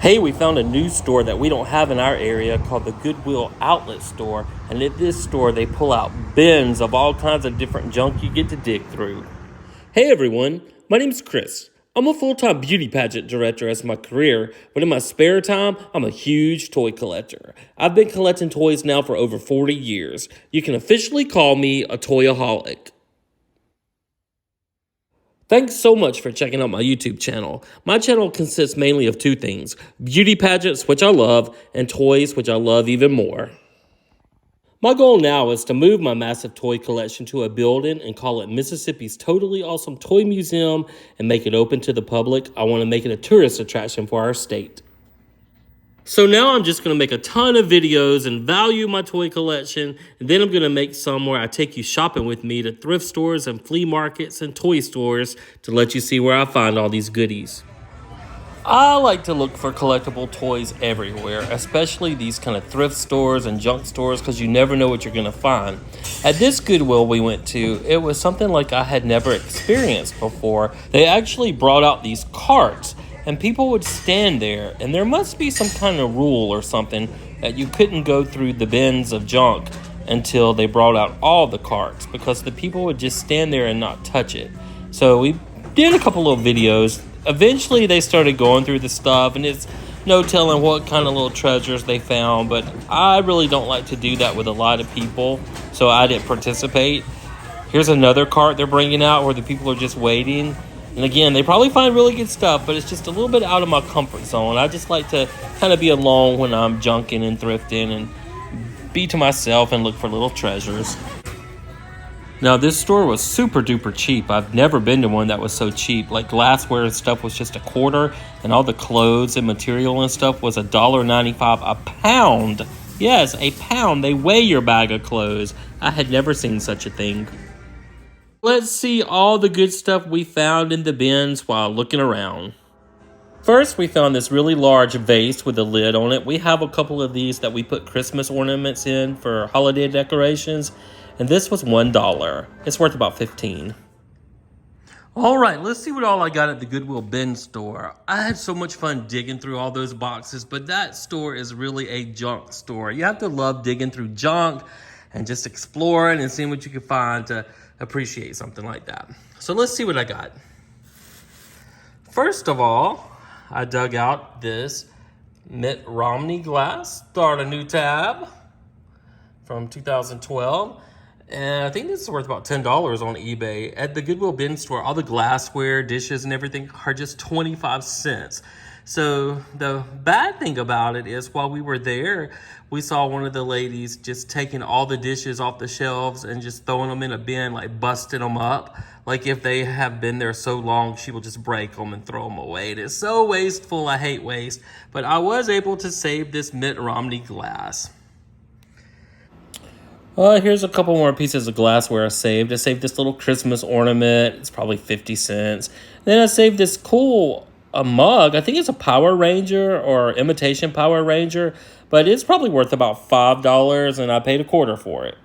Hey, we found a new store that we don't have in our area called the Goodwill Outlet Store. And at this store, they pull out bins of all kinds of different junk you get to dig through. Hey everyone, my name's Chris. I'm a full-time beauty pageant director as my career, but in my spare time, I'm a huge toy collector. I've been collecting toys now for over 40 years. You can officially call me a toyaholic. Thanks so much for checking out my YouTube channel. My channel consists mainly of two things: beauty pageants, which I love, and toys, which I love even more. My goal now is to move my massive toy collection to a building and call it Mississippi's Totally Awesome Toy Museum and make it open to the public. I want to make it a tourist attraction for our state. So now I'm just going to make a ton of videos and value my toy collection, and then I'm going to make some where I take you shopping with me to thrift stores and flea markets and toy stores to let you see where I find all these goodies. I like to look for collectible toys everywhere, especially these kind of thrift stores and junk stores, because you never know what you're going to find. At this Goodwill we went to, it was something like I had never experienced before. They actually brought out these carts, and people would stand there, and there must be some kind of rule or something that you couldn't go through the bins of junk until they brought out all the carts, because the people would just stand there and not touch it. So we did a couple of videos. Eventually they started going through the stuff, and it's no telling what kind of little treasures they found, but I really don't like to do that with a lot of people, so I didn't participate. Here's another cart they're bringing out where the people are just waiting. And again, they probably find really good stuff, but it's just a little bit out of my comfort zone. I just like to kind of be alone when I'm junking and thrifting and be to myself and look for little treasures. Now, this store was super duper cheap. I've never been to one that was so cheap. Like glassware and stuff was just $0.25, and all the clothes and material and stuff was $1.95 a pound. Yes, a pound. They weigh your bag of clothes. I had never seen such a thing. Let's see all the good stuff we found in the bins while looking around. First, we found this really large vase with a lid on it. We have a couple of these that we put Christmas ornaments in for holiday decorations, and this was $1. It's worth about $15. All right, let's see what all I got at the Goodwill bin store. I had so much fun digging through all those boxes, but that store is really a junk store. You have to love digging through junk and just exploring and seeing what you can find to appreciate something like that. So let's see what I got. First of all, I dug out this Mitt Romney glass, Start a New Tab from 2012. And I think this is worth about $10 on eBay. At the Goodwill bin store, all the glassware, dishes, and everything are just 25 cents. So the bad thing about it is while we were there, we saw one of the ladies just taking all the dishes off the shelves and just throwing them in a bin, like busting them up. Like if they have been there so long, she will just break them and throw them away. It is so wasteful. I hate waste. But I was able to save this Mitt Romney glass. Here's a couple more pieces of glassware I saved. I saved this little Christmas ornament. It's probably 50 cents. Then I saved this cool mug. I think it's a Power Ranger or imitation Power Ranger, but it's probably worth about $5, and I paid $0.25 for it.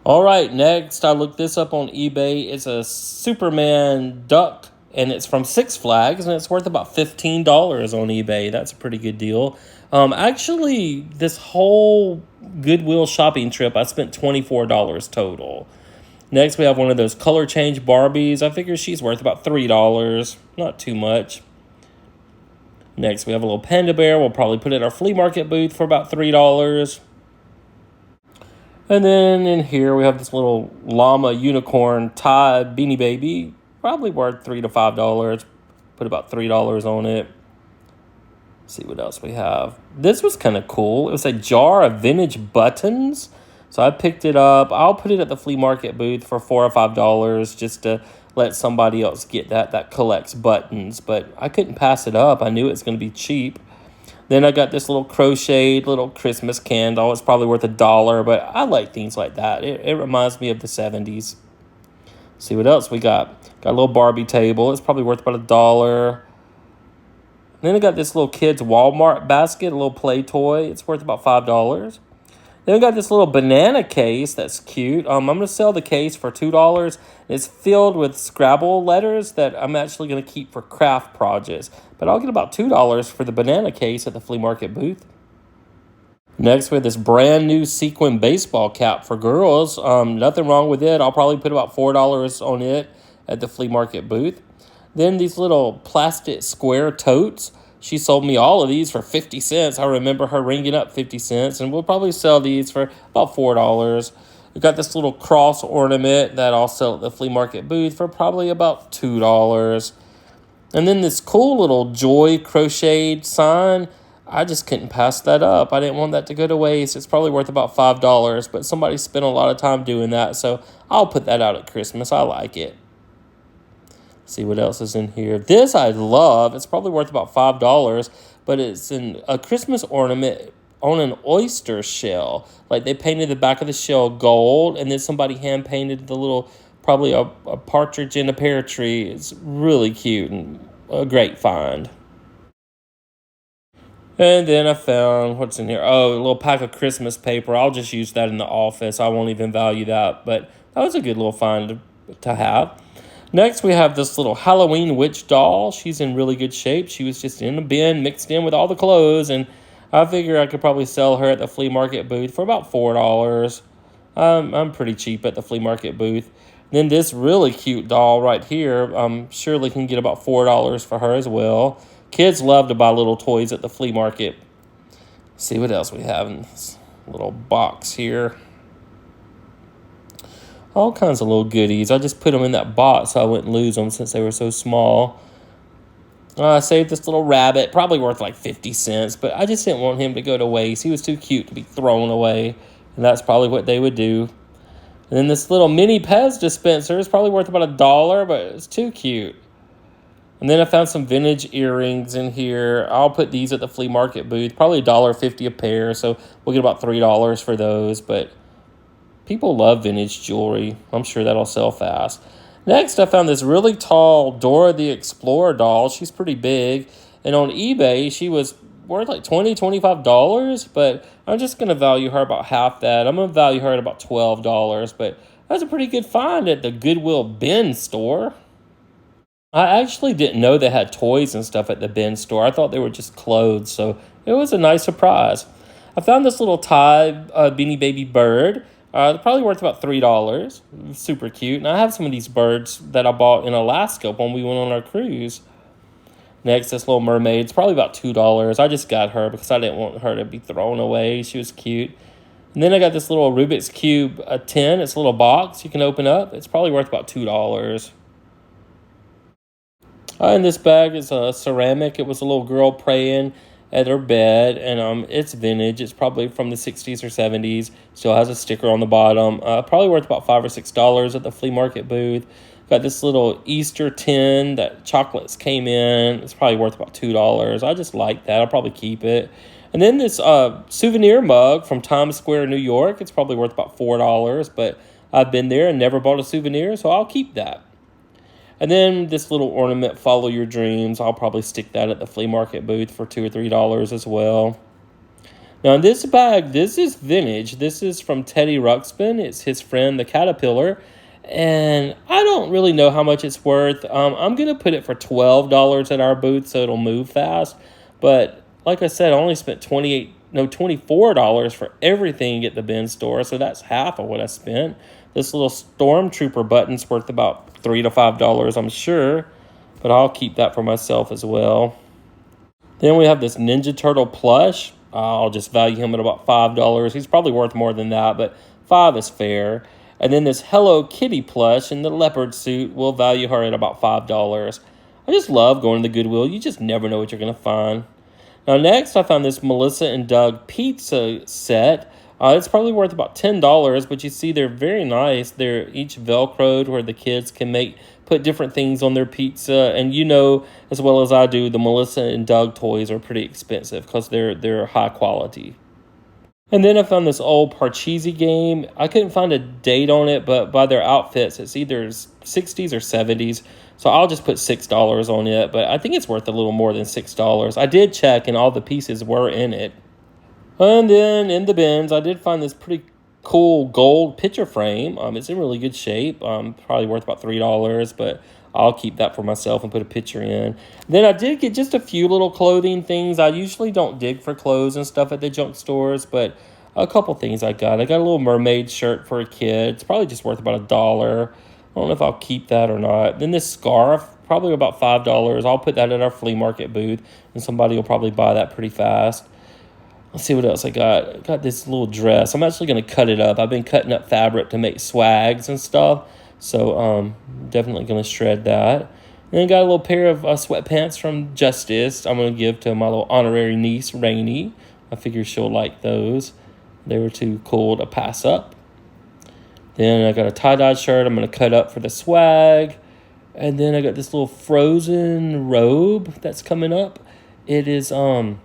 All right, next I looked this up on eBay. It's a Superman duck, and it's from Six Flags, and it's worth about $15 on eBay. That's a pretty good deal. Actually, this whole Goodwill shopping trip, I spent $24 total. Next, we have one of those color change Barbies. I figure she's worth about $3. Not too much. Next, we have a little panda bear. We'll probably put it in our flea market booth for about $3. And then in here, we have this little llama unicorn tie Beanie Baby. Probably worth $3 to $5. Put about $3 on it. Let's see what else we have. This was kind of cool. It was a jar of vintage buttons. So I picked it up. I'll put it at the flea market booth for $4 or $5 just to let somebody else get that collects buttons. But I couldn't pass it up. I knew it was going to be cheap. Then I got this little crocheted little Christmas candle. It's probably worth $1, but I like things like that. It reminds me of the 70s. See what else we got. Got a little Barbie table. It's probably worth about $1. Then I got this little kid's Walmart basket, a little play toy. It's worth about $5. Then we got this little banana case that's cute. I'm going to sell the case for $2. It's filled with Scrabble letters that I'm actually going to keep for craft projects. But I'll get about $2 for the banana case at the flea market booth. Next, we have this brand new sequin baseball cap for girls. Nothing wrong with it. I'll probably put about $4 on it at the flea market booth. Then these little plastic square totes. She sold me all of these for 50 cents. I remember her ringing up 50 cents, and we'll probably sell these for about $4. We got this little cross ornament that I'll sell at the flea market booth for probably about $2. And then this cool little joy crocheted sign. I just couldn't pass that up. I didn't want that to go to waste. It's probably worth about $5, but somebody spent a lot of time doing that, so I'll put that out at Christmas. I like it. See what else is in here. This I love. It's probably worth about $5, but it's a Christmas ornament on an oyster shell. Like they painted the back of the shell gold, and then somebody hand painted the little, probably a partridge in a pear tree. It's really cute and a great find. And then I found, what's in here? Oh, a little pack of Christmas paper. I'll just use that in the office. I won't even value that, but that was a good little find to have. Next, we have this little Halloween witch doll. She's in really good shape. She was just in a bin mixed in with all the clothes, and I figure I could probably sell her at the flea market booth for about $4. I'm pretty cheap at the flea market booth. Then this really cute doll right here, surely can get about $4 for her as well. Kids love to buy little toys at the flea market. Let's see what else we have in this little box here. All kinds of little goodies. I just put them in that box so I wouldn't lose them since they were so small. I saved this little rabbit, probably worth like 50 cents, but I just didn't want him to go to waste. He was too cute to be thrown away, and that's probably what they would do. And then this little mini Pez dispenser is probably worth about $1, but it's too cute. And then I found some vintage earrings in here. I'll put these at the flea market booth, probably $1.50 a pair, so we'll get about $3 for those, but people love vintage jewelry. I'm sure that'll sell fast. Next, I found this really tall Dora the Explorer doll. She's pretty big. And on eBay, she was worth like $20, $25, but I'm just going to value her about half that. I'm going to value her at about $12, but that's a pretty good find at the Goodwill bin store. I actually didn't know they had toys and stuff at the bin store. I thought they were just clothes, so it was a nice surprise. I found this little Thai Beanie Baby bird. They're probably worth about $3. Super cute. And I have some of these birds that I bought in Alaska when we went on our cruise. Next, this little mermaid. It's probably about $2. I just got her because I didn't want her to be thrown away. She was cute. And then I got this little Rubik's Cube tin. It's a little box you can open up. It's probably worth about $2. In this bag is a ceramic. It was a little girl praying at her bed, and it's vintage. It's probably from the 60s or 70s. Still has a sticker on the bottom. Probably worth about $5 or $6 at the flea market booth. Got this little Easter tin that chocolates came in. It's probably worth about $2. I just like that. I'll probably keep it. And then this souvenir mug from Times Square, New York. It's probably worth about $4, but I've been there and never bought a souvenir, so I'll keep that. And then this little ornament, Follow Your Dreams. I'll probably stick that at the flea market booth for $2 or $3 as well. Now, in this bag, this is vintage. This is from Teddy Ruxpin. It's his friend, the Caterpillar. And I don't really know how much it's worth. I'm going to put it for $12 at our booth so it'll move fast. But like I said, I only spent $24 for everything at the bin store. So that's half of what I spent. This little Stormtrooper button's worth about $3 to $5, I'm sure, but I'll keep that for myself as well. Then we have this Ninja Turtle plush. I'll just value him at about $5. He's probably worth more than that, but $5 is fair. And then this Hello Kitty plush in the leopard suit, we'll value her at about $5. I just love going to the Goodwill. You just never know what you're going to find. Now next, I found this Melissa and Doug pizza set. It's probably worth about $10, but you see they're very nice. They're each Velcroed where the kids can put different things on their pizza. And you know as well as I do, the Melissa and Doug toys are pretty expensive because they're high quality. And then I found this old Parcheesi game. I couldn't find a date on it, but by their outfits, it's either 60s or 70s. So I'll just put $6 on it, but I think it's worth a little more than $6. I did check, and all the pieces were in it. And then in the bins, I did find this pretty cool gold picture frame. It's in really good shape. Probably worth about $3, but I'll keep that for myself and put a picture in. Then I did get just a few little clothing things. I usually don't dig for clothes and stuff at the junk stores, but a couple things I got. I got a little mermaid shirt for a kid. It's probably just worth about $1. I don't know if I'll keep that or not. Then this scarf, probably about $5. I'll put that at our flea market booth, and somebody will probably buy that pretty fast. Let's see what else I got. I got this little dress. I'm actually going to cut it up. I've been cutting up fabric to make swags and stuff. So definitely going to shred that. And then got a little pair of sweatpants from Justice. I'm going to give to my little honorary niece, Rainey. I figure she'll like those. They were too cool to pass up. Then I got a tie-dye shirt I'm going to cut up for the swag. And then I got this little Frozen robe that's coming up. It is, I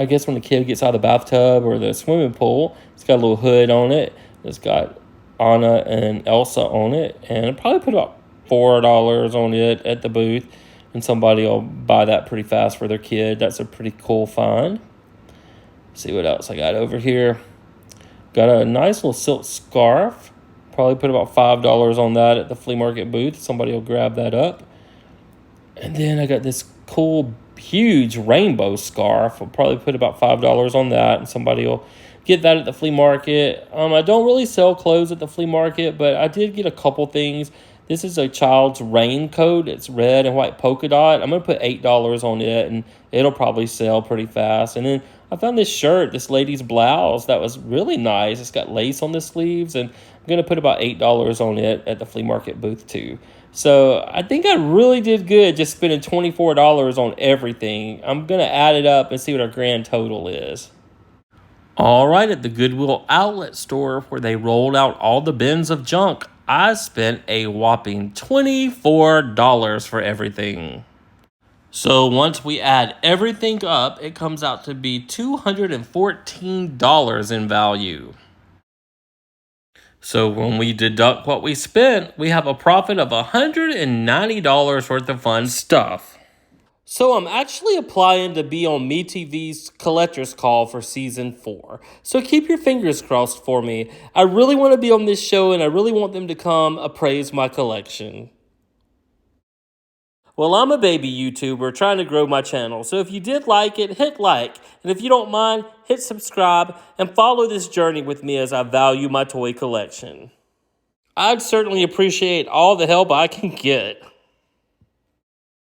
guess when the kid gets out of the bathtub or the swimming pool, it's got a little hood on it. It's got Anna and Elsa on it. And I'll probably put about $4 on it at the booth. And somebody will buy that pretty fast for their kid. That's a pretty cool find. See what else I got over here. Got a nice little silk scarf. Probably put about $5 on that at the flea market booth. Somebody will grab that up. And then I got this cool, huge rainbow scarf. I'll probably put about $5 on that, and somebody will get that at the flea market. I don't really sell clothes at the flea market, but I did get a couple things. This is a child's raincoat. It's red and white polka dot. I'm going to put $8 on it, and it'll probably sell pretty fast. And then I found this shirt, this lady's blouse, that was really nice. It's got lace on the sleeves, and I'm going to put about $8 on it at the flea market booth, too. So I think I really did good just spending $24 on everything. I'm going to add it up and see what our grand total is. All right, at the Goodwill outlet store where they rolled out all the bins of junk, I spent a whopping $24 for everything. So once we add everything up, it comes out to be $214 in value. So when we deduct what we spent, we have a profit of $190 worth of fun stuff. So I'm actually applying to be on MeTV's Collector's Call for Season 4. So keep your fingers crossed for me. I really want to be on this show, and I really want them to come appraise my collection. Well, I'm a baby YouTuber trying to grow my channel, so if you did like it, hit like. And if you don't mind, hit subscribe and follow this journey with me as I value my toy collection. I'd certainly appreciate all the help I can get.